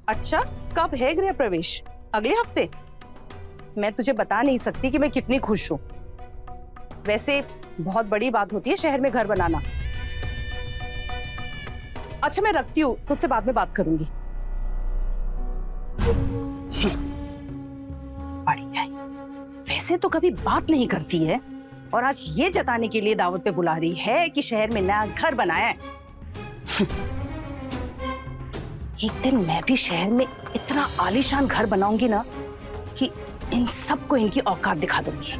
अच्छा, कब है गृह प्रवेश? अगले हफ्ते? मैं तुझे बता नहीं सकती कि मैं कितनी खुश हूँ। वैसे बहुत बड़ी बात होती है शहर में घर बनाना। अच्छा मैं रखती हूँ, तुझसे बाद में बात करूंगी। बढ़िया है। वैसे तो कभी बात नहीं करती है और आज ये जताने के लिए दावत पे बुला रही है कि शहर में नया घर बनाया है। एक दिन मैं भी शहर में इतना आलीशान घर बनाऊंगी ना कि इन सबको इनकी औकात दिखा दूंगी।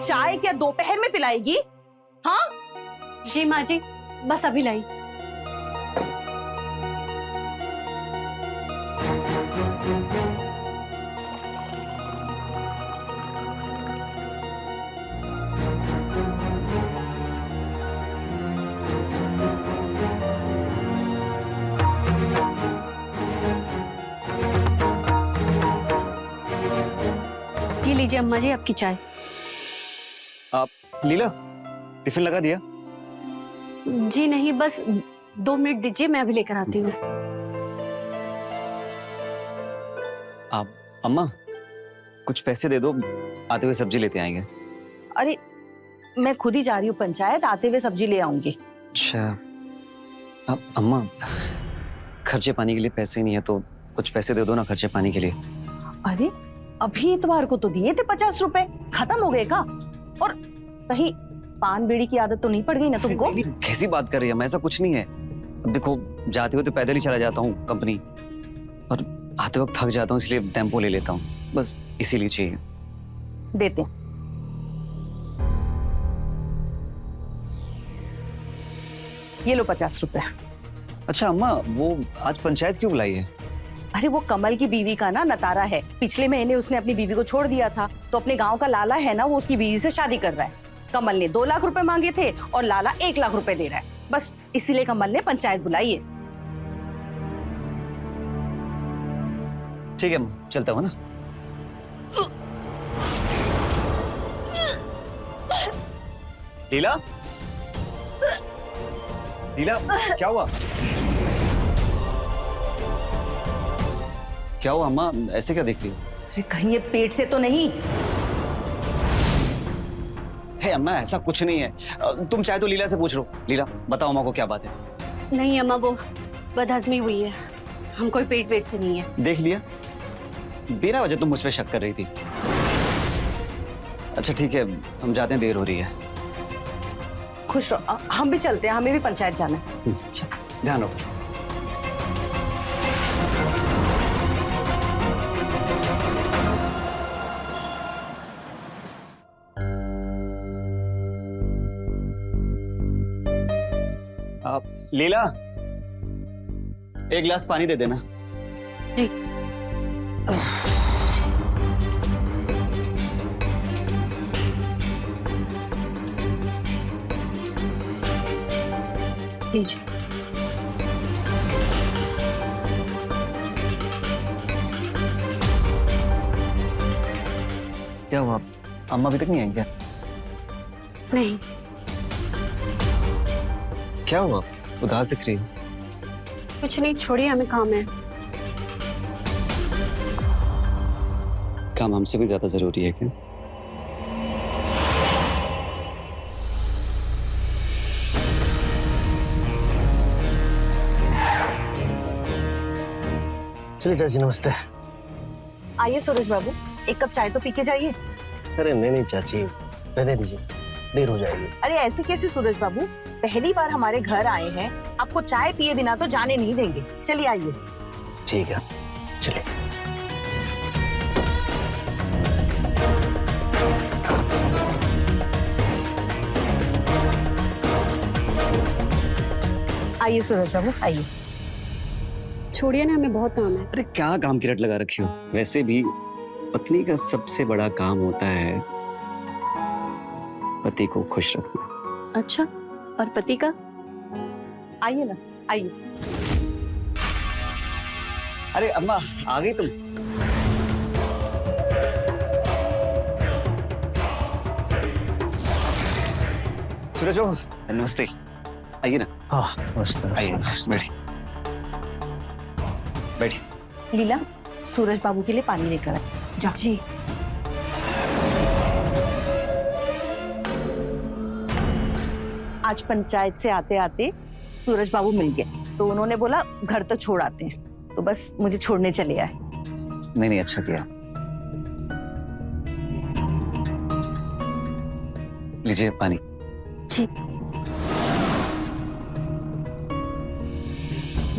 चाय क्या दोपहर में पिलाएगी? हाँ जी माँ जी, बस अभी लाई। ये लीजिए अम्मा जी आपकी चाय। आप लीला टिफिन लगा दिया? जी नहीं, बस 2 मिनट दीजिए, मैं अभी लेकर आती हूँ। आप अम्मा कुछ पैसे दे दो, आते हुए सब्जी लेते आएंगे। अरे मैं खुद ही जा रही हूँ पंचायत, आते हुए सब्जी ले आऊंगी। अच्छा अब अम्मा खर्चे पानी के लिए पैसे नहीं है तो कुछ पैसे दे दो ना खर्चे पानी के लिए। अरे अभी इतवार को तो दिए थे 50 रुपए, खत्म हो गए का? और कहीं पान बीड़ी की आदत तो नहीं पड़ गई ना तुमको? कैसी बात कर रही है? मैं ऐसा कुछ नहीं है। अब देखो जाते हुए तो पैदल ही चला जाता हूँ कंपनी, और आते वक्त थक जाता हूँ इसलिए टेम्पो ले लेता हूँ, बस इसीलिए चाहिए। देते हैं। ये लो 50 रुपए। अच्छा अम्मा वो आज पंचायत क्यों बुलाई है? अरे वो कमल की बीवी का ना नतारा है। पिछले महीने उसने अपनी बीवी को छोड़ दिया था, तो अपने गांव का लाला है ना, वो उसकी बीवी से शादी कर रहा है। कमल ने 2 लाख रुपए मांगे थे और लाला 1 लाख रुपए दे रहा है। बस इसीलिए कमल ने पंचायत बुलाई है। ठीक है चलता हूँ ना। लीला लीला क्या हुआ? क्या हुआ अम्मा, ऐसे क्या देख रही हो? अरे कहीं ये पेट से तो नहीं? है अम्मा ऐसा कुछ नहीं है, तुम चाहे तो लीला से पूछ लो। लीला बताओ अम्मा को क्या बात है? नहीं अम्मा, वो बदहजमी हुई है, हम कोई पेट वेट से नहीं है। देख लिया, बिना वजह तुम मुझ पे शक कर रही थी। अच्छा ठीक है हम जाते हैं, देर हो रही है। खुश रहो, हम भी चलते हैं, हमें भी पंचायत जाना है। ध्यान रखो। आप लीला 1 गिलास पानी दे देना। जी। लीजिए। क्या हुआ, अम्मा अभी तक नहीं आई क्या? नहीं, क्या हुआ, उदास दिख रही है। कुछ नहीं, छोड़िए, हमें काम है। काम हमसे भी ज्यादा जरूरी है क्या? चलिए चाची, नमस्ते। आइए सूरज बाबू, एक कप चाय तो पी के जाइए। अरे नहीं नहीं चाची, रहने दीजिए, देर हो जाएगी। अरे ऐसे कैसे सूरज बाबू, पहली बार हमारे घर आए हैं, आपको चाय पिए बिना तो जाने नहीं देंगे। चलिए आइए। ठीक है, चलिए। आइए सूरज बाबू, आइए। छोड़िए ना, हमें बहुत काम है। अरे क्या काम की रट लगा रखी हो? वैसे भी पत्नी का सबसे बड़ा काम होता है पति को खुश रखना। अच्छा, और पति का? आइए ना, आइए। अरे अम्मा, आ गई तुम? सूरज बाबू, नमस्ते। आइए ना, हाँ नमस्ते। आइए, बैठिए बैठिए। लीला, सूरज बाबू के लिए पानी लेकर आए। जा। जी। आज पंचायत से आते आते सूरज बाबू मिल गए, तो उन्होंने बोला घर तक छोड़ आते हैं, तो बस मुझे छोड़ने चले आए। नहीं नहीं, अच्छा किया। लीजिए पानी। जी।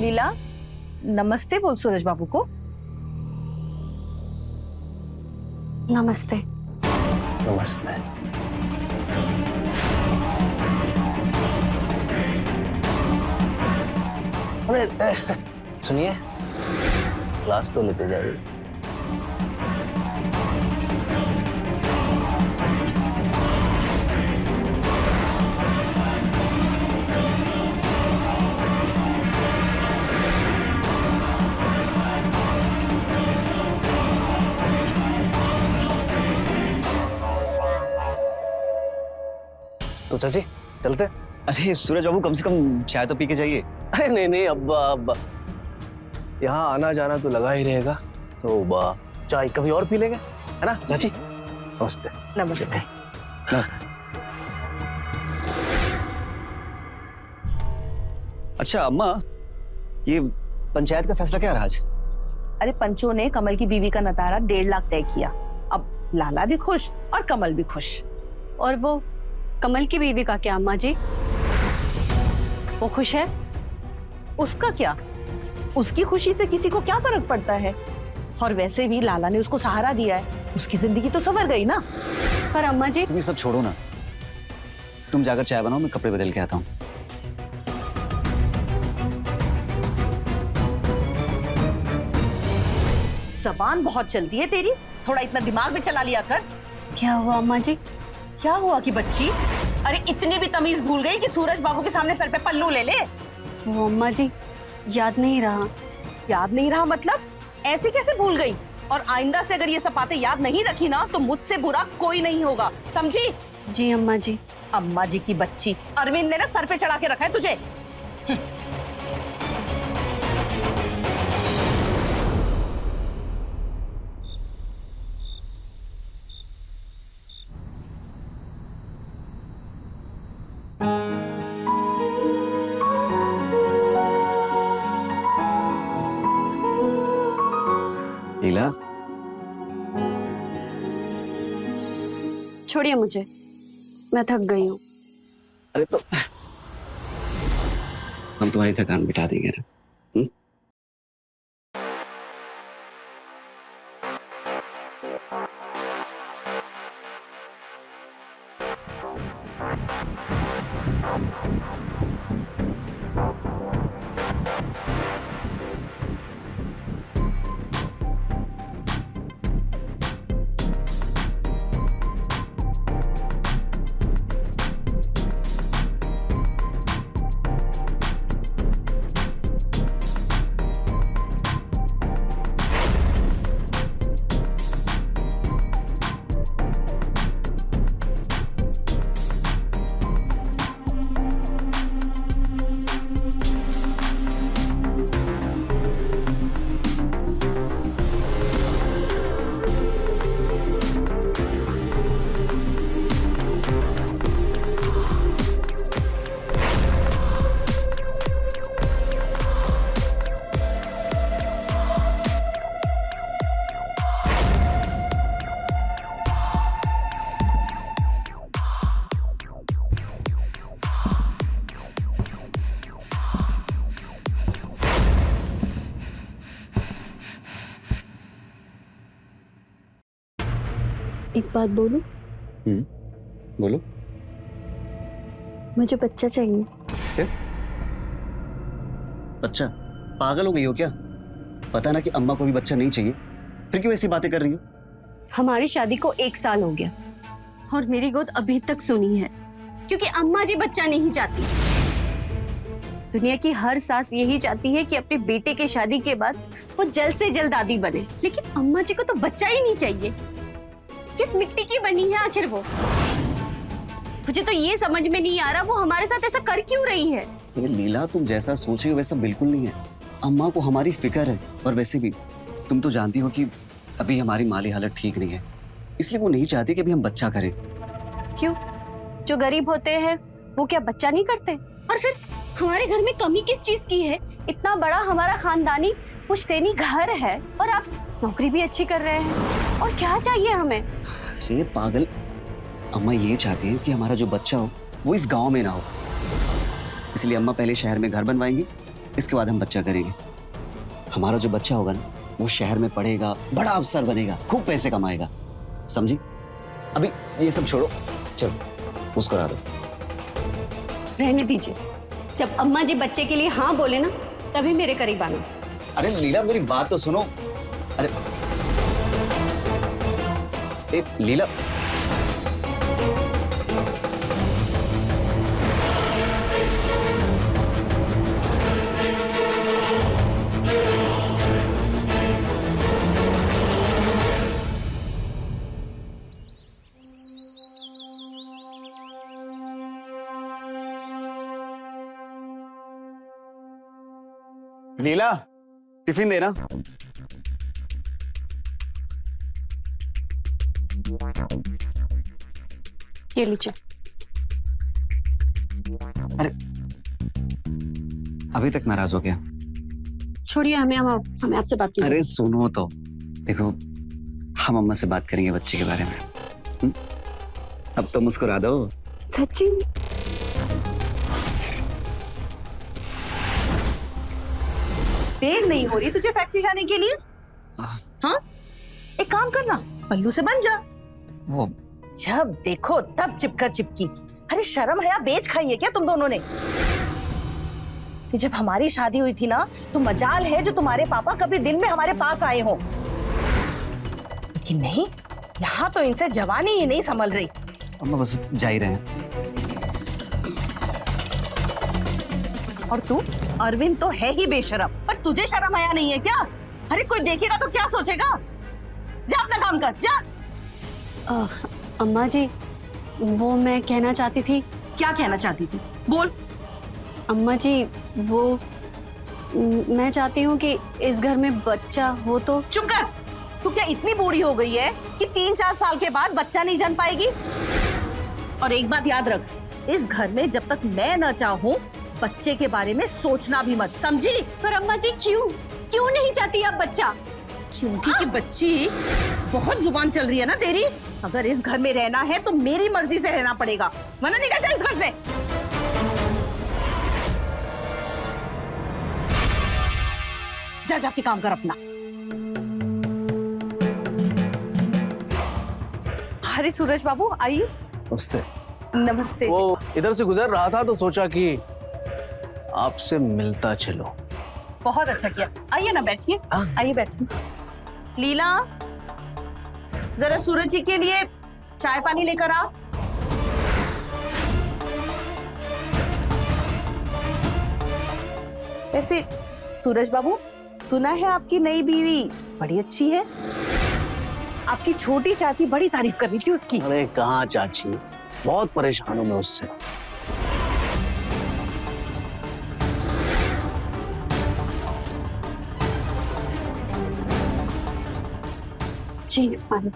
लीला, नमस्ते बोल सूरज बाबू को। नमस्ते। नमस्ते। अरे सुनिए, क्लास तो लेते जाइए। तो चाची चलते? अरे सूरज बाबू, कम से कम चाय तो पी के जाइए। अरे नहीं नहीं अब्बा, यहाँ आना जाना तो लगा ही रहेगा, तो चाय कभी और पी लेंगे, है ना चाची? नमस्ते। नमस्ते। नमस्ते। अच्छा अम्मा, ये पंचायत का फैसला क्या रहा आज? अरे पंचों ने कमल की बीवी का नतारा 1.5 लाख तय किया। अब लाला भी खुश और कमल भी खुश। और वो कमल की बीवी का क्या अम्मा जी? वो खुश है? उसका क्या, उसकी खुशी से किसी को क्या फर्क पड़ता है? और वैसे भी लाला ने उसको सहारा दिया है, उसकी जिंदगी तो संवर गई ना। पर अम्मा जी, तुम ये सब छोड़ो ना, तुम जाकर चाय बनाओ, मैं कपड़े बदल के आता हूँ। जबान बहुत चलती है तेरी, थोड़ा इतना दिमाग में चला लिया कर। क्या हुआ अम्मा जी? क्या हुआ कि बच्ची, अरे इतनी भी तमीज भूल गई कि सूरज बाबू के सामने सर पे पल्लू ले ले। वो अम्मा जी, याद नहीं रहा। याद नहीं रहा मतलब? ऐसे कैसे भूल गई? और आइंदा से अगर ये सब बातें याद नहीं रखी ना, तो मुझसे बुरा कोई नहीं होगा, समझी? जी अम्मा जी। अम्मा जी की बच्ची, अरविंद ने ना सर पे चढ़ा के रखा है तुझे। लीला, छोड़िए मुझे, मैं थक गई हूँ। अरे तो हम तुम्हारी थकान मिटा देंगे ना। एक बात बोलूं? बोलो। मुझे बच्चा चाहिए। क्या? बच्चा? पागल हो गई हो क्या? पता ना कि अम्मा को भी बच्चा नहीं चाहिए, फिर क्यों ऐसी बातें कर रही हो? हमारी शादी को 1 साल हो गया और मेरी गोद अभी तक सुनी है, क्योंकि अम्मा जी बच्चा नहीं चाहती। दुनिया की हर सास यही चाहती है कि अपने बेटे के शादी के बाद वो जल्द से जल्द दादी बने, लेकिन अम्मा जी को तो बच्चा ही नहीं चाहिए। किस मिट्टी की बनी है आखिर वो? मुझे तो ये समझ में नहीं आ रहा वो हमारे साथ ऐसा कर क्यों रही है। ये लीला, तुम जैसा सोच रही हो वैसा बिल्कुल नहीं है। अम्मा को हमारी फिक्र है, और वैसे भी तुम तो जानती हो कि अभी हमारी माली हालत ठीक नहीं है, इसलिए वो नहीं चाहती कि अभी हम बच्चा करें। क्यों? जो गरीब होते हैं वो क्या बच्चा नहीं करते? और फिर हमारे घर में कमी किस चीज की है? इतना बड़ा हमारा खानदानी पुश्तैनी घर है और आप नौकरी भी अच्छी कर रहे हैं, और क्या चाहिए हमें? अरे पागल, अम्मा ये चाहती है कि हमारा जो बच्चा हो वो इस गांव में ना हो, इसलिए अम्मा पहले शहर में घर बनवाएंगी, इसके बाद हम बच्चा करेंगे। हमारा जो बच्चा होगा ना वो शहर में पढ़ेगा, बड़ा अफसर बनेगा, खूब पैसे कमाएगा, समझी? अभी ये सब छोड़ो, चलो मुस्कुरा दो। रहने दीजिए, जब अम्मा जी बच्चे के लिए हाँ बोले ना तभी मेरे करीब आना। अरे लीला, मेरी बात तो सुनो। अरे ए, लीला, लीला, टिफिन देना। ये लीजिए। अरे अभी तक नाराज हो गया? छोड़िए, हमें आपसे बात करनी है। अरे सुनो तो, देखो हम अम्मा से बात करेंगे बच्चे के बारे में। अब तो मुस्कुरा दो। सच्ची? देर नहीं हो रही तुझे फैक्ट्री जाने के लिए? हाँ, एक काम करना, पल्लू से बन जा। वो जब देखो तब चिपका चिपकी। अरे शर्म हया बेच खाई है क्या तुम दोनों ने? कि जब हमारी शादी हुई थी ना तो मजाल है जो तुम्हारे पापा कभी दिन में हमारे पास आए हो, लेकिन नहीं, यहाँ तो इनसे जवानी ही नहीं संभल रही। अम्मा बस जा ही रहे हैं। और तू अरविंद तो है ही बेशरम, पर तुझे शर्म आया नहीं है क्या? अरे कोई देखेगा तो क्या सोचेगा? जा अपना काम कर, जा। अम्मा जी, वो मैं कहना चाहती थी। क्या कहना चाहती थी? बोल। अम्मा जी, वो मैं चाहती हूँ कि इस घर में बच्चा हो तो। चुप कर। तू क्या इतनी बूढ़ी हो गई है कि 3-4 साल के बाद बच्चा नहीं जन्म पाएगी? और एक बात याद रख, इस घर में जब तक मैं न चाहूँ बच्चे के बारे में सोचना भी मत, समझी? पर अम्मा जी क्यों नहीं चाहती आप बच्चा? क्योंकि कि बच्ची बहुत जुबान चल रही है ना तेरी। अगर इस घर में रहना है तो मेरी मर्जी से रहना पड़ेगा, वरना निकल जा इस घर से। जा जाके काम कर अपना। अरे सूरज बाबू आइए। नमस्ते। नमस्ते। वो इधर से गुजर रहा था तो सोचा कि आपसे मिलता चलो। बहुत अच्छा किया, आइए ना बैठिए। आइए बैठिए। लीला, जरा सूरज जी के लिए चाय पानी लेकर आ। वैसे सूरज बाबू, सुना है आपकी नई बीवी बड़ी अच्छी है। आपकी छोटी चाची बड़ी तारीफ कर रही थी उसकी। अरे कहाँ चाची, बहुत परेशान हूं मैं उससे। जी पानी।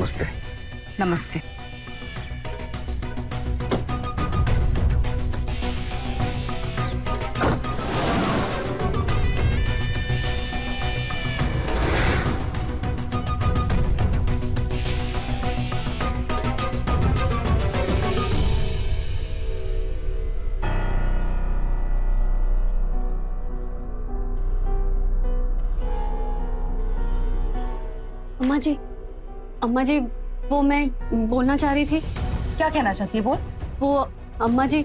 नमस्ते। नमस्ते। अम्मा जी वो मैं बोलना चाह रही थी। क्या कहना चाहती है, बोल। वो अम्मा जी,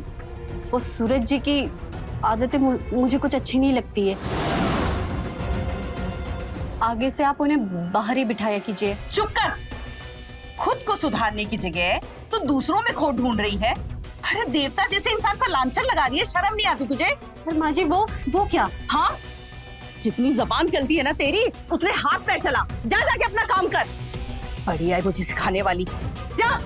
वो सूरज जी की आदतें मुझे कुछ अच्छी नहीं लगती है। आगे से आप उन्हें बाहर ही बिठाया कीजिए। चुप कर। खुद को सुधारने की जगह तो दूसरों में खोट ढूंढ रही है। अरे देवता जैसे इंसान पर लांछन लगा रही है, शर्म नहीं आती तुझे? पर माँ जी वो क्या? हाँ, जितनी जबान चलती है ना तेरी, उतने हाथ पैर चला। जा जाके अपना काम कर। बड़ी आई मुझे सिखाने वाली। जा।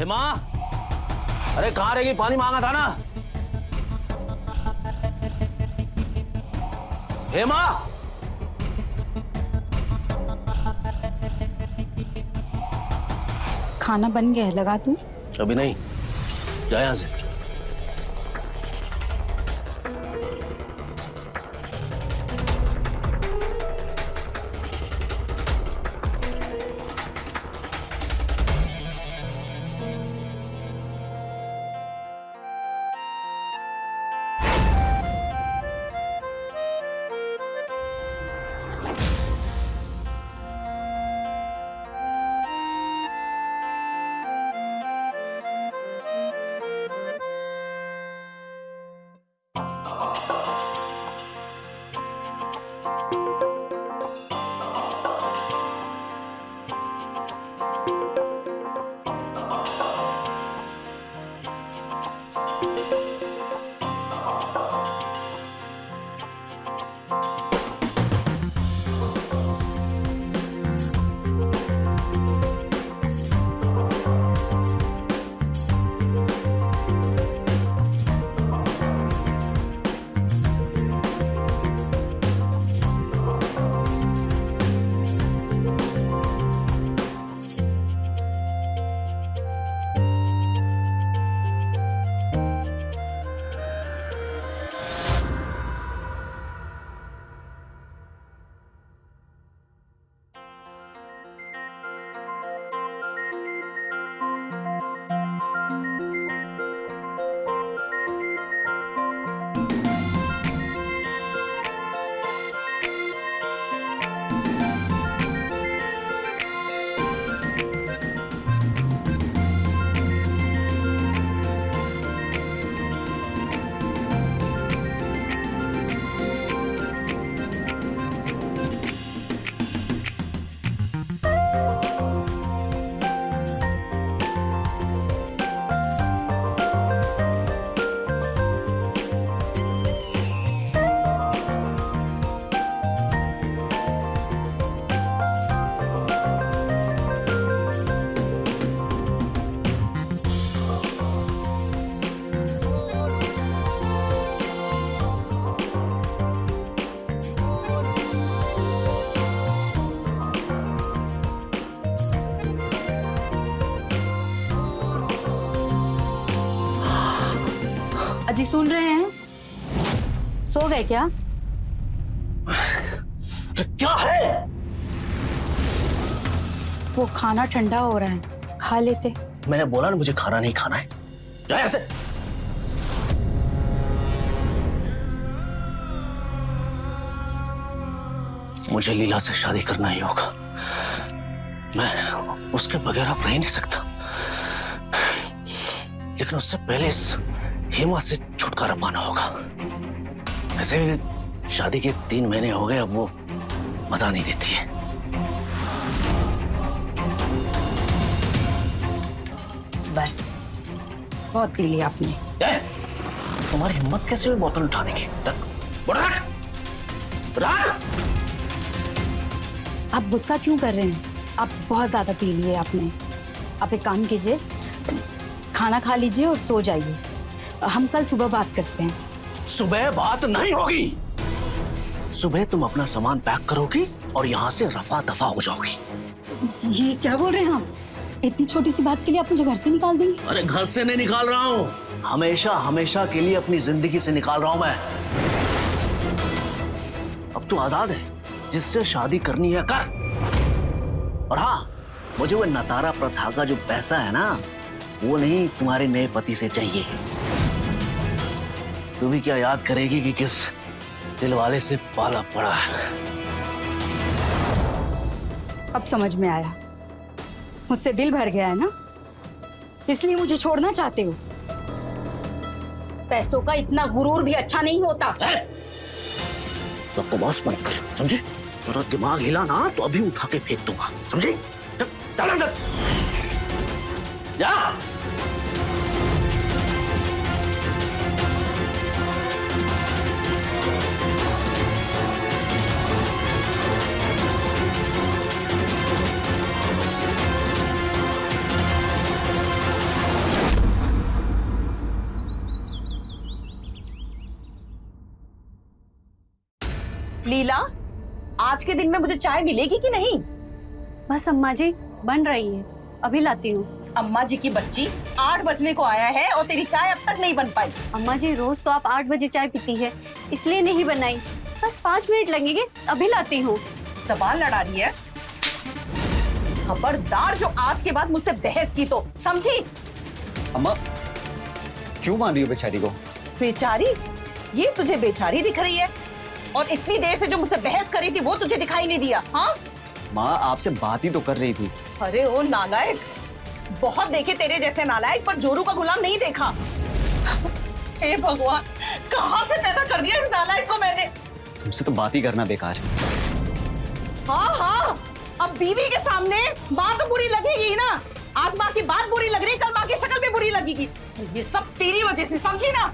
हेमा, अरे कहाँ रहेगी? पानी मांगा था ना। हेमा, खाना बन गया है, लगा दूं? अभी नहीं, जा यहाँ से। अजी सुन रहे हैं? सो गए क्या? क्या है? वो खाना ठंडा हो रहा है, खा लेते। मैंने बोला ना मुझे खाना नहीं खाना है। जा यहाँ से। मुझे लीला से शादी करना ही होगा। मैं उसके बगैर आप रह नहीं सकता, लेकिन उससे पहले इस हेमा से छुटकारा पाना होगा। वैसे भी शादी के 3 महीने हो गए, अब वो मजा नहीं देती है। बस बहुत पी लिया आपने। तुम्हारी हिम्मत कैसे हुई बोतल उठाने की? रख रख। आप गुस्सा क्यों कर रहे हैं? आप बहुत ज्यादा पी लिए आपने। आप एक काम कीजिए, खाना खा लीजिए और सो जाइए। हम कल सुबह बात करते हैं। सुबह बात नहीं होगी। सुबह तुम अपना सामान पैक करोगी और यहाँ से रफा दफा हो जाओगी। ये क्या बोल रहे हैं आप? इतनी छोटी सी बात के लिए आप मुझे घर से निकाल देंगे? अरे घर से नहीं निकाल रहा हूँ, हमेशा हमेशा के लिए अपनी जिंदगी से निकाल रहा हूं मैं। अब तू आजाद है, जिससे शादी करनी है कर। और हाँ, मुझे वो नतारा प्रथा का जो पैसा है ना, वो नहीं तुम्हारे नए पति से चाहिए। तू भी क्या याद करेगी कि किस दिलवाले से पाला पड़ा है। अब समझ में आया, मुझसे दिल भर गया है ना, इसलिए मुझे छोड़ना चाहते हो। पैसों का इतना गुरूर भी अच्छा नहीं होता। तो बकवास मत कर, समझे? तेरा दिमाग हिला ना तो अभी उठा के फेंक दूंगा, समझे? चल अंदर जा। लीला, आज के दिन में मुझे चाय मिलेगी कि नहीं? बस अम्मा जी, बन रही है, अभी लाती हूँ। अम्मा जी की बच्ची 8 बजने को आया है और तेरी चाय अब तक नहीं बन पाई। अम्मा जी, रोज तो आप 8 बजे चाय पीती है, इसलिए नहीं बनाई। बस 5 मिनट लगेंगे, अभी लाती हूँ। जबान लड़ा रही है। खबरदार जो आज के बाद मुझसे बहस की तो, समझी? अम्मा क्यों मान रही हो बेचारी को? बेचारी? ये तुझे बेचारी दिख रही है? और इतनी देर से जो मुझसे बहस करी थी वो तुझे दिखाई नहीं दिया? हाँ माँ, आपसे बात ही तो कर रही थी। अरे ओ नालायक, बहुत देखे तेरे जैसे नालायक, पर जोरू का गुलाम नहीं देखा। हे भगवान, कहाँ से पैदा कर दिया इस नालायक को मैंने। तुमसे तो बात ही करना बेकार है। हाँ हाँ, अब बीवी के सामने माँ तो बुरी लगेगी ही ना। आज माँ की बात बुरी लग रही, कल माँ की शक्ल भी बुरी लगेगी। ये सब तेरी वजह से, समझी ना?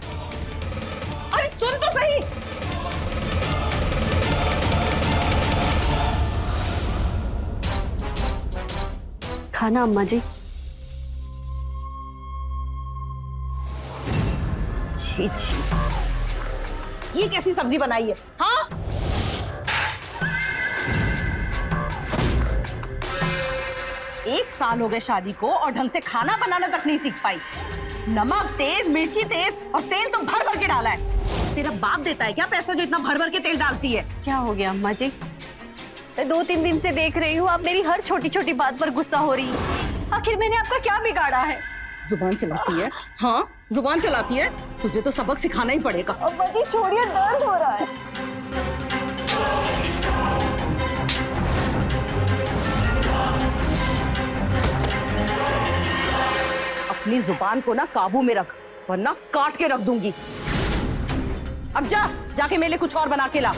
अरे सुन तो सही। खाना अम्मा जी। छी छी, ये कैसी सब्जी बनाई है? हाँ, एक साल हो गए शादी को और ढंग से खाना बनाना तक नहीं सीख पाई। नमक तेज, मिर्ची तेज और तेल तो भर भर के डाला है। तेरा बाप देता है क्या पैसा जो इतना भर भर के तेल डालती है? क्या हो गया अम्मा जी? 2-3 दिन से देख रही हूँ, आप मेरी हर छोटी छोटी बात पर गुस्सा हो रही है। आखिर मैंने आपका क्या बिगाड़ा है? जुबान चलाती है। हाँ, जुबान चलाती है। तुझे तो सबक सिखाना ही पड़ेगा। अम्मा जी छोड़िए, दर्द हो रहा है। अपनी जुबान को ना काबू में रख, वरना काट के रख दूंगी। अब जाके मेरे लिए कुछ और बना के ला।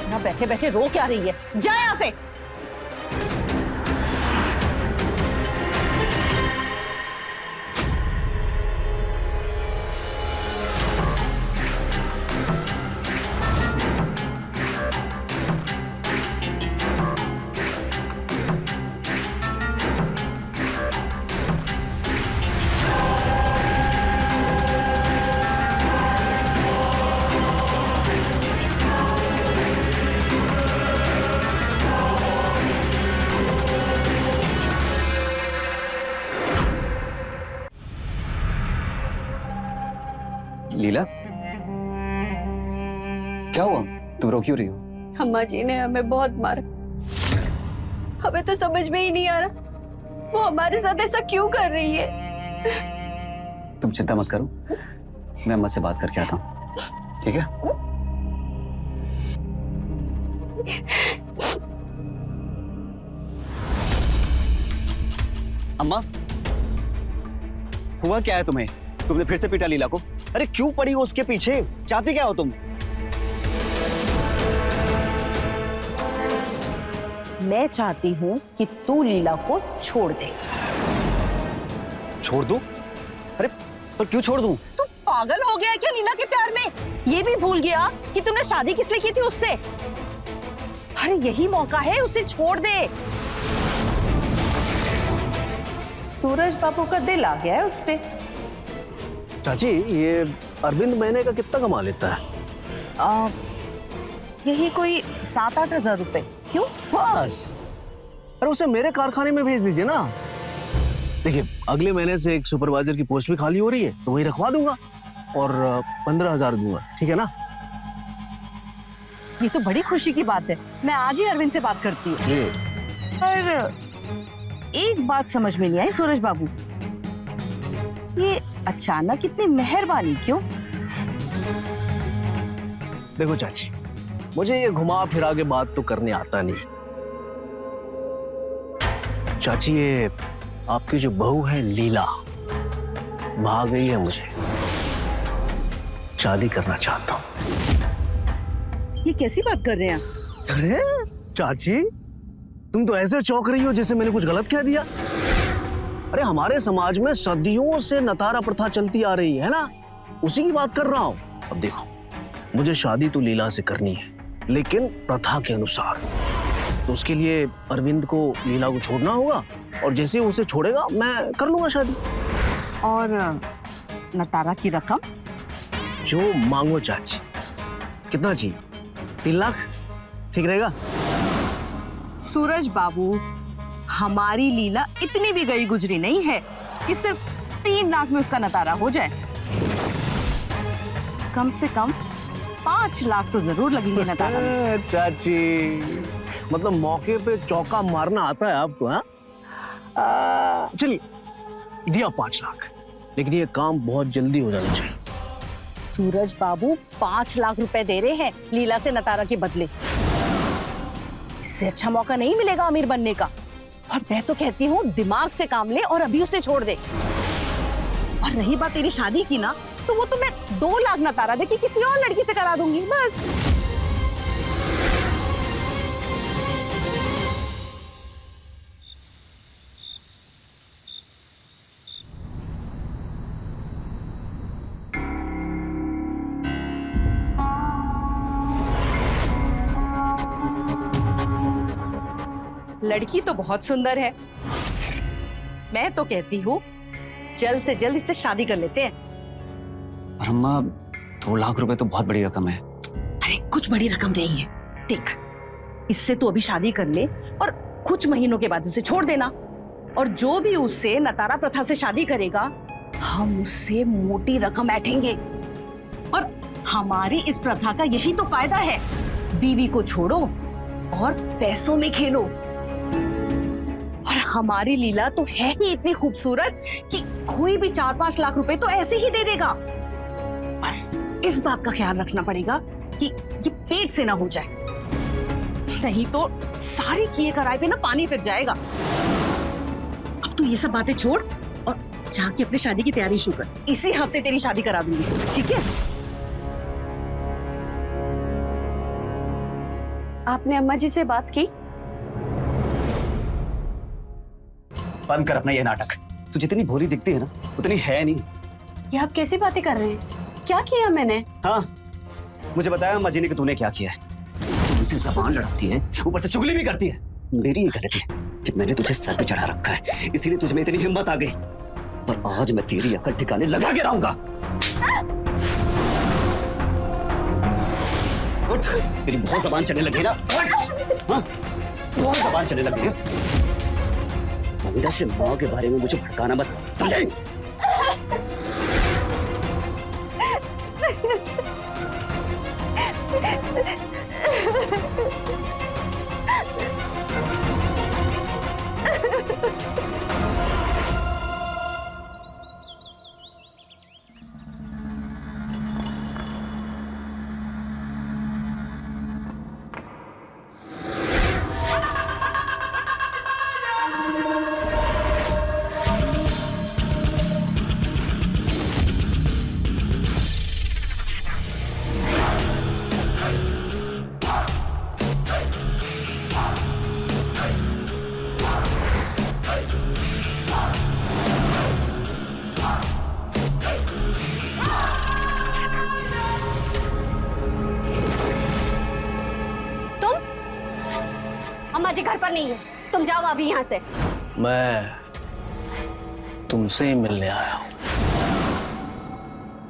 ना बैठे बैठे रो क्या रही है? जा यहाँ से। लीला, क्या हुआ? तुम रो क्यों रही हो? अम्मा जी ने हमें बहुत मारा। हमें तो समझ में ही नहीं आ रहा वो हमारे साथ ऐसा क्यों कर रही है। तुम चिंता मत करो, मैं अम्मा से बात करके आता हूँ, ठीक है? अम्मा, हुआ क्या है तुम्हें? तुमने फिर से पीटा लीला को? अरे क्यों पड़ी हो उसके पीछे? चाहती क्या हो तुम? मैं चाहती हूँ कि तू लीला को छोड़ दे। छोड़ दूं? अरे पर क्यों छोड़ दूं? तू पागल हो गया है क्या लीला के प्यार में? ये भी भूल गया कि तुमने शादी किस लिए की थी उससे? अरे यही मौका है, उसे छोड़ दे। सूरज बाबू का दिल आ गया है उस पे। चाची, ये अरविंद महीने का कितना कमा लेता है? यही कोई 7-8 हजार रुपए। क्यों? बस। अरे उसे मेरे कारखाने में भेज दीजिए ना। देखिए, अगले महीने से एक सुपरवाइजर की पोस्ट भी खाली हो रही है, तो वही रखवा दूंगा और 15,000 दूंगा, ठीक है ना? ये तो बड़ी खुशी की बात है। मैं आज ही अरविंद से बात करती हूँ। जी। पर एक बात समझ में नहीं आई सूरज बाबू, ये अचानक इतनी मेहरबानी क्यों? देखो चाची, मुझे ये घुमा फिरा के बात तो करने आता नहीं। चाची, ये आपकी जो बहू है लीला, भाग गई है, मुझे शादी करना चाहता हूँ। ये कैसी बात कर रहे हैं आप? अरे चाची, तुम तो ऐसे चौंक रही हो जैसे मैंने कुछ गलत कह दिया। अरे हमारे समाज में सदियों से नतारा प्रथा चलती आ रही है ना, उसी की बात कर रहा हूँ। अब देखो, मुझे शादी तो लीला से करनी है, लेकिन प्रथा के अनुसार। तो उसके लिए अरविंद को लीला को छोड़ना होगा, और जैसे ही उसे छोड़ेगा मैं कर लूंगा शादी। और नतारा की रकम? जो मांगो चाची। कितना चाहिए? 3 लाख ठीक रहेगा? सूरज बाबू, हमारी लीला इतनी भी गई गुजरी नहीं है कि सिर्फ 3 लाख में उसका नतारा हो जाए। कम से कम 5 लाख तो जरूर लगेंगे नतारा में। चाची, मतलब मौके पे चौका मारना आता है आपको? हाँ, चलिए, दिया 5 लाख, लेकिन ये काम बहुत जल्दी हो जाना चाहिए। सूरज बाबू 5 लाख रुपए दे रहे हैं लीला से नतारा के बदले। इससे अच्छा मौका नहीं मिलेगा अमीर बनने का। और मैं तो कहती हूँ दिमाग से काम ले और अभी उसे छोड़ दे। और रही बात तेरी शादी की ना, तो वो तो मैं 2 लाख नतारा दे के किसी और लड़की से करा दूंगी, बस। लड़की तो बहुत सुंदर है। मैं तो कहती हूँ जल्द से जल्द इससे शादी कर लेते हैं। पर अम्मा, 2 लाख रुपए तो बहुत बड़ी रकम है। अरे कुछ बड़ी रकम नहीं है। देख, इससे तू अभी शादी कर ले और कुछ महीनों के बाद उसे छोड़ देना। और जो भी उससे नतारा प्रथा से शादी करेगा, हम उससे मोटी रकम ऐंठेंगे। और हमारी इस प्रथा का यही तो फायदा है। बीवी को छोड़ो और पैसों में खेलो। और हमारी लीला तो है ही इतनी खूबसूरत कि कोई भी 4-5 लाख रुपए तो ऐसे ही दे देगा। बस इस बात का ख्याल रखना पड़ेगा कि ये पेट से ना हो जाए, नहीं तो सारी किए कराए पे ना पानी फिर जाएगा। अब तू ये सब बातें छोड़ और जाके अपनी शादी की तैयारी शुरू कर। इसी हफ्ते तेरी शादी करा दूंगी, ठीक है? आपने अम्मा जी से बात की? बंद कर अपना ये नाटक। तू जितनी भोली दिखती है ना, उतनी है नहीं। ये आप कैसी बातें कर रहे हैं? क्या किया मैंने? हाँ, मुझे बताया अम्मा जी ने कि तूने क्या किया है। तुमसे जबान लड़ाती है, ऊपर से चुगली भी करती है। मेरी ये गलती है कि मैंने तुझे सर पे चढ़ा रखा है, इसीलिए तुझ में इतनी हिम्मत आ गई। पर आज मैं तेरी अकल ठिकाने लगा के रहूंगा। उठ, तेरी बहुत जबान चलने लगी ना। हाँ, बहुत जबान चलने लगी है। अंदर से माँ के बारे में मुझे भड़काना मत, समझे? अम्मा जी घर पर नहीं है, तुम जाओ अभी यहाँ से। मैं तुमसे ही मिलने आया हूं।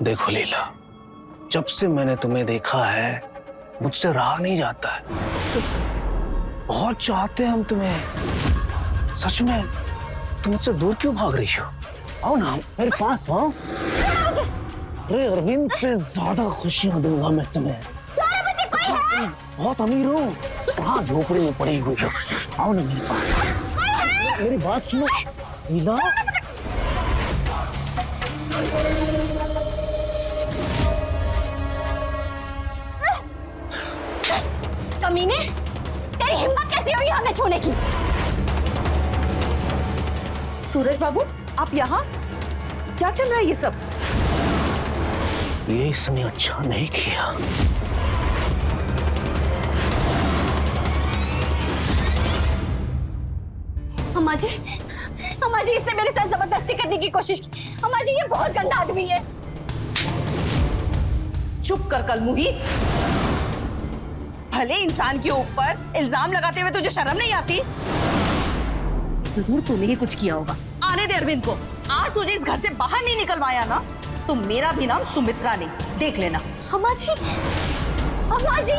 देखो लीला, जब से मैंने तुम्हें देखा है मुझसे रहा नहीं जाता है। बहुत चाहते हैं हम तुम्हें। सच में तुम मुझसे दूर क्यों भाग रही हो? आओ ना मेरे पास आओ। अरे अरविंद से ज्यादा खुशियां दूंगा मैं तुम्हें। बहुत अमीर हो, वहाँ झोपड़ी में पड़ी हुई हो। आओ ना मेरे पास, मेरी बात सुनो लीला। कमीने, तेरी हिम्मत कैसे हुई हमें छूने की? सूरज बाबू, आप यहाँ? क्या चल रहा है ये सब? ये इसने अच्छा नहीं किया। अम्मा जी, इसने मेरे साथ जबरदस्ती करने की कोशिश की। अम्मा जी, ये बहुत गंदा आदमी है। चुप कर कलमुही। भले इंसान के ऊपर इल्जाम लगाते हुए तुझे शर्म नहीं आती? जरूर तूने ही कुछ किया होगा। आने दे अरविंद को। आज तुझे इस घर से बाहर नहीं निकलवाया ना, तो मेरा भी नाम सुमित्रा नहीं, देख लेना। अम्मा जी, अम्मा जी।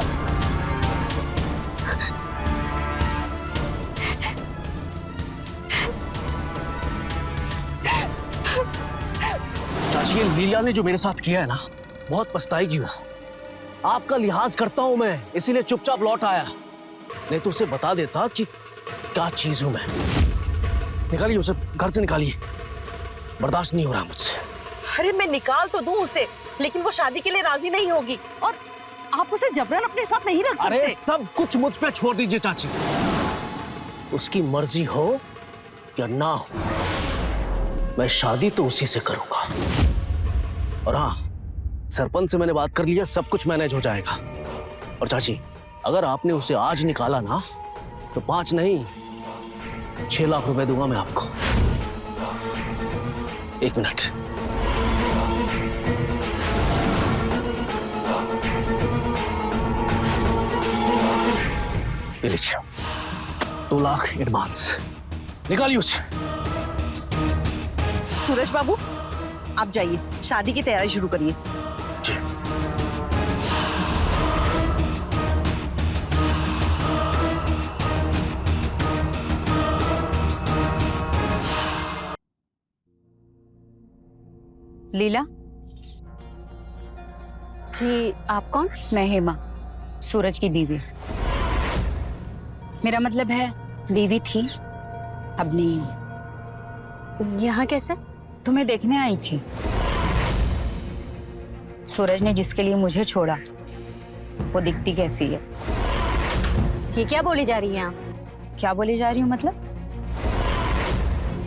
चाची, ये लीला ने जो मेरे साथ किया है ना, बहुत पछताएगी वो। आपका लिहाज करता हूं मैं, इसीलिए चुपचाप लौट आया। नहीं तो उसे बता देता कि क्या चीज हूं मैं। निकालिए उसे, घर से निकालिए। बर्दाश्त नहीं हो रहा मुझसे। अरे मैं निकाल तो दूं उसे, लेकिन वो शादी के लिए राजी नहीं होगी, और आप उसे जबरन अपने साथ नहीं रख सकते। अरे सब कुछ मुझ पे छोड़ दीजिए चाची। उसकी मर्जी हो या ना हो, मैं शादी तो उसी से करूंगा। और हाँ, सरपंच से मैंने बात कर लिया, सब कुछ मैनेज हो जाएगा। और चाची, अगर आपने उसे आज निकाला ना, तो 5 नहीं 6 लाख रुपए दूंगा मैं आपको। 1 मिनट। ये लीजिए, 2 लाख एडवांस। निकालिए उसे। सूरज बाबू, आप जाइए, शादी की तैयारी शुरू करिए। जी। लीला जी, आप कौन? मैं हेमा, सूरज की बीवी। मेरा मतलब है बीवी थी, अब नहीं। यहाँ कैसे? तुम्हें देखने आई थी। सूरज ने जिसके लिए मुझे छोड़ा, वो दिखती कैसी है? ये क्या बोली जा रही है आप? क्या बोली जा रही हूँ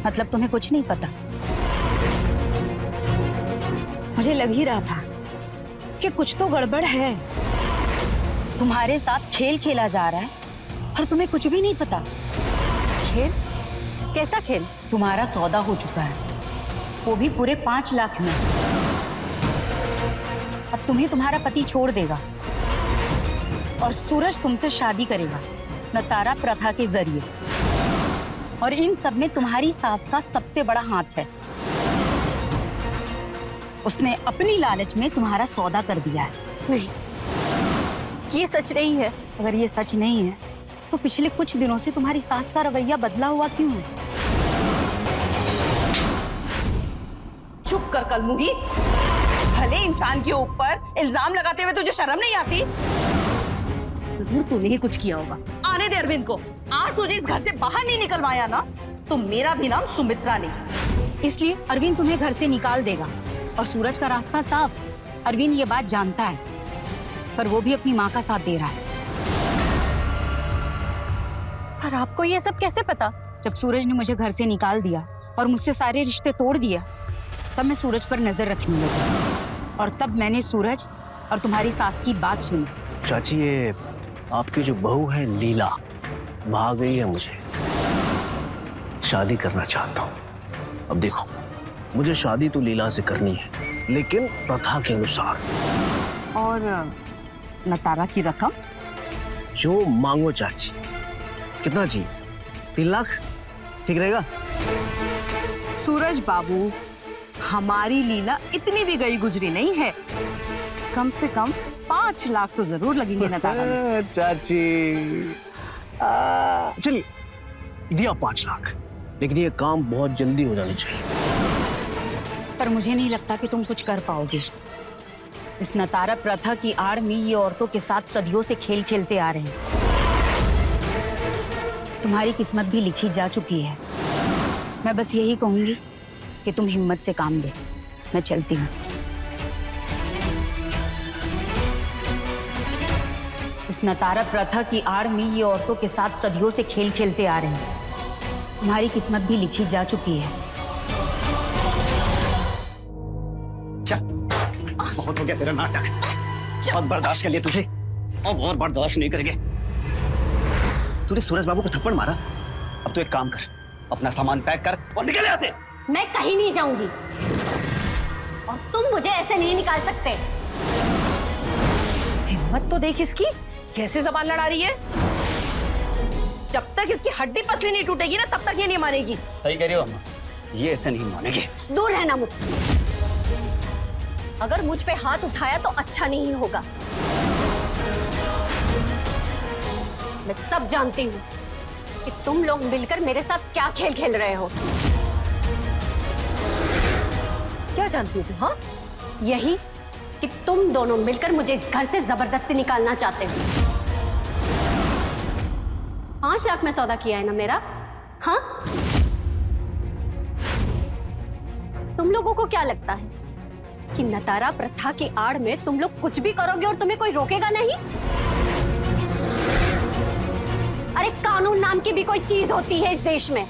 मतलब तुम्हें कुछ नहीं पता? मुझे लग ही रहा था कि कुछ तो गड़बड़ है। तुम्हारे साथ खेल खेला जा रहा है और तुम्हें कुछ भी नहीं पता। खेल? कैसा खेल? तुम्हारा सौदा हो चुका है, वो भी पूरे 5 लाख में। अब तुम्हें तुम्हारा पति छोड़ देगा और सूरज तुमसे शादी करेगा नतारा प्रथा के जरिए। और इन सब में तुम्हारी सास का सबसे बड़ा हाथ है। उसने अपनी लालच में तुम्हारा सौदा कर दिया है। नहीं, ये सच नहीं है। अगर ये सच नहीं है तो पिछले कुछ दिनों से तुम्हारी सास का रवैया बदला हुआ क्यों है? चुप कर कलमुही। भले इंसान के ऊपर इल्जाम लगाते हुए तुझे शर्म नहीं आती? जरूर तूने ही कुछ किया होगा। आने दे अरविंद को। आज तुझे इस घर से बाहर नहीं निकलवाया ना, तो मेरा भी नाम सुमित्रा नहीं। इसलिए अरविंद तुम्हें घर से निकाल देगा और सूरज का रास्ता साफ। अरविंद ये बात जानता है, पर वो भी अपनी माँ का साथ दे रहा है। पर आपको ये सब कैसे पता? जब सूरज ने मुझे घर से निकाल दिया और मुझसे सारे रिश्ते तोड़ दिया, तब मैं सूरज पर नजर रखने लगी। और तब मैंने सूरज और तुम्हारी सास की बात सुनी। चाची, ये आपकी जो बहू है लीला, भाग गई है मुझे। शादी करना चाहता हूँ। अब देखो, मुझे शादी तो लीला से करनी है, लेकिन प्रथा के अनुसार। और नतारा की रकम? जो मांगो चाची, कितना चाहिए? 3 लाख ठीक रहेगा? सूरज बाबू, हमारी लीला इतनी भी गई गुजरी नहीं है। कम से कम 5 लाख तो जरूर लगेंगे नतारा में। चाची चलिए दिया 5 लाख, लेकिन ये काम बहुत जल्दी हो जाना चाहिए। पर मुझे नहीं लगता कि तुम कुछ कर पाओगे। इस नतारा प्रथा की आड़ में ये औरतों के साथ सदियों से खेल खेलते आ रहे हैं। तुम्हारी किस्मत भी लिखी जा चुकी है। मैं बस यही कहूंगी कि तुम हिम्मत से काम लो। मैं चलती हूँ। इस नतारा प्रथा की आड़ में ये औरतों के साथ सदियों से खेल खेलते आ रहे हैं। तुम्हारी किस्मत भी लिखी जा चुकी है। चल, बहुत हो गया तेरा नाटक। बहुत बर्दाश्त कर लिया तुझे, अब और बर्दाश्त नहीं करेंगे। तूने सूरज बाबू को थप्पड़ मारा, अब तू एक काम कर, अपना सामान पैक कर और निकल यहाँ से। मैं कहीं नहीं जाऊंगी और तुम मुझे ऐसे नहीं निकाल सकते। हिम्मत तो देख इसकी, कैसे जबान लड़ा रही है। जब तक इसकी हड्डी पसली नहीं टूटेगी ना, तब तक ये नहीं मानेगी। सही कह रही हो अम्मा, ये ऐसे नहीं मानेगी। दूर रहना मुझसे। अगर मुझ पे हाथ उठाया तो अच्छा नहीं होगा। मैं सब जानती हूँ कि तुम लोग मिलकर मेरे साथ क्या खेल खेल रहे हो। क्या जानती हो तुम? हाँ, यही कि तुम दोनों मिलकर मुझे इस घर से जबरदस्ती निकालना चाहते हो। 5 लाख में सौदा किया है ना मेरा? हाँ, तुम लोगों को क्या लगता है कि नतारा प्रथा की आड़ में तुम लोग कुछ भी करोगे और तुम्हें कोई रोकेगा नहीं? अरे कानून नाम की भी कोई चीज होती है इस देश में।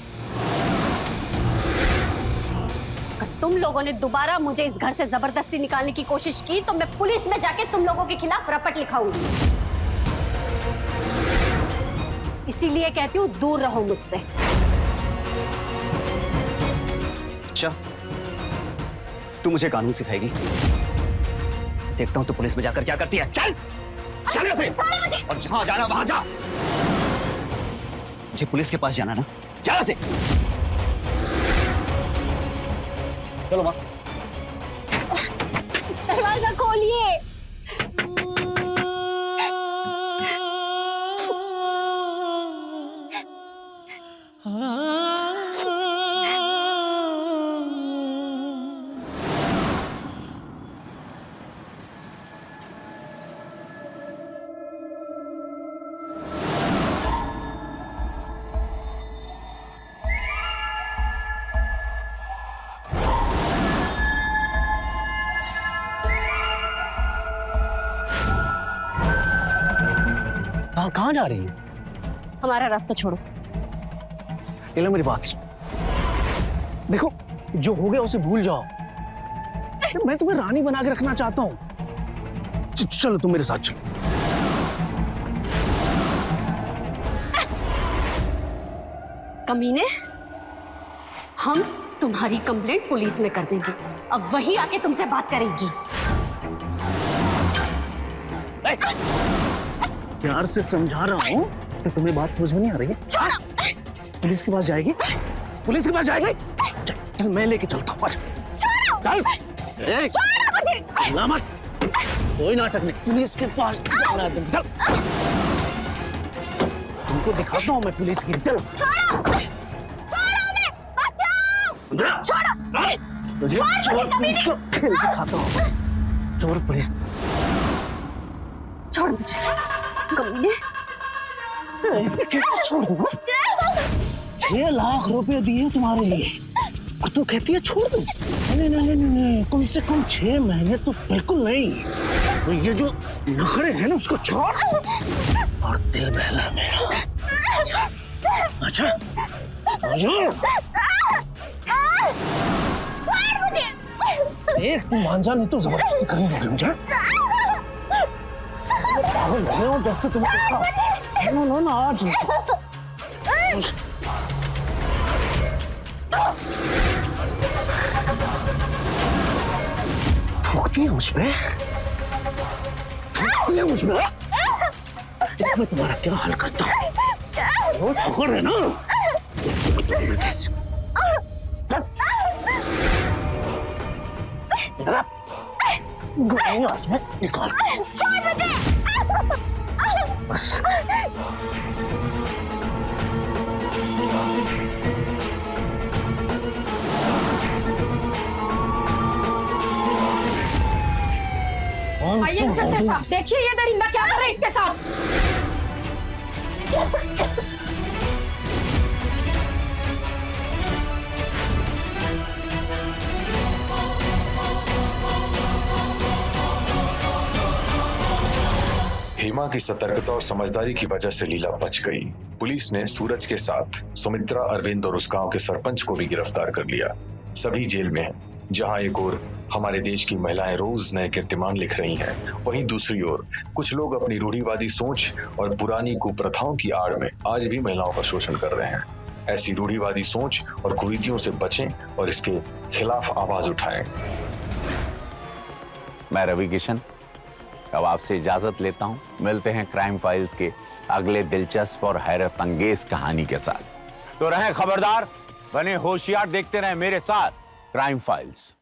अगर तुम लोगों ने दोबारा मुझे इस घर से जबरदस्ती निकालने की कोशिश की तो मैं पुलिस में जाके तुम लोगों के खिलाफ रपट लिखाऊंगी। इसीलिए कहती हूँ दूर रहो मुझसे। अच्छा, तू मुझे कानून सिखाएगी? देखता हूँ तो पुलिस में जाकर क्या करती है। चल चल यहाँ से, और जहां जाना वहां जा। मुझे पुलिस के पास जाना ना, जा यहाँ से। चलो माँ। दरवाजा खोलिए। कहाँ जा रही है? हमारा रास्ता छोड़ो। ये लो मेरी बात सुन। देखो, जो हो गया उसे भूल जाओ। मैं तुम्हें रानी बना के रखना चाहता हूँ। चलो तुम मेरे साथ चलो। कमीने, हम तुम्हारी कंप्लेंट पुलिस में कर देंगे। अब वही आके तुमसे बात करेगी। प्यार से समझा रहा हूँ तो तुम्हें बात समझ में नहीं आ रही है? पुलिस के पास जाएगी? पुलिस के पास जाएगी? चल मैं लेके चलता हूँ। चल। मत, कोई नाटक नहीं। पुलिस के पास जाना है। चल। तुमको दिखाता हूँ मैं पुलिस की। चलो। तुझे चोर पुलिस को खेल दिखाता हूँ। चोर पुलिस। छोड़ मुझे। कमीने, इसको कैसे छोड़ दूँ? 6 लाख रुपए दिए तुम्हारे लिए और तू कहती है छोड़ दो? नहीं नहीं नहीं नहीं, कम से कम 6 महीने तो बिल्कुल नहीं। तो ये जो नखरे हैं ना उसको छोड़ और दिल बहला मेरा। अच्छा एक तुम मान जा, नहीं तो जबरदस्ती करनी होगी मुझे। पागल हो गए हो जब से तुम्हें देखा। नो ना आज थूकती है मुझ पे, थूकती है मुझ पे। देख मैं तुम्हारा क्या हाल करता हूँ। वो पकड़ है ना। आज में निकाल। बस। आइए इंस्पेक्टर साहब, देखिए ये दरिंदा क्या कर रहा है इसके साथ। हेमा की सतर्कता और समझदारी की वजह से लीला बच गई। पुलिस ने सूरज के साथ सुमित्रा, अरविंद और उस गांव के सरपंच को भी गिरफ्तार कर लिया। सभी जेल में हैं। जहां एक ओर हमारे देश की महिलाएं रोज नए कीर्तिमान लिख रही हैं, वहीं दूसरी ओर कुछ लोग अपनी रूढ़िवादी सोच और पुरानी कुप्रथाओं की आड़ में आज भी महिलाओं का शोषण कर रहे हैं। ऐसी रूढ़िवादी सोच और कुरीतियों से बचें और इसके खिलाफ आवाज उठाएं। मैं रवि किशन अब आपसे इजाजत लेता हूं। मिलते हैं क्राइम फाइल्स के अगले दिलचस्प और हैरत अंगेज कहानी के साथ। तो रहें खबरदार, बने होशियार, देखते रहें मेरे साथ क्राइम फाइल्स।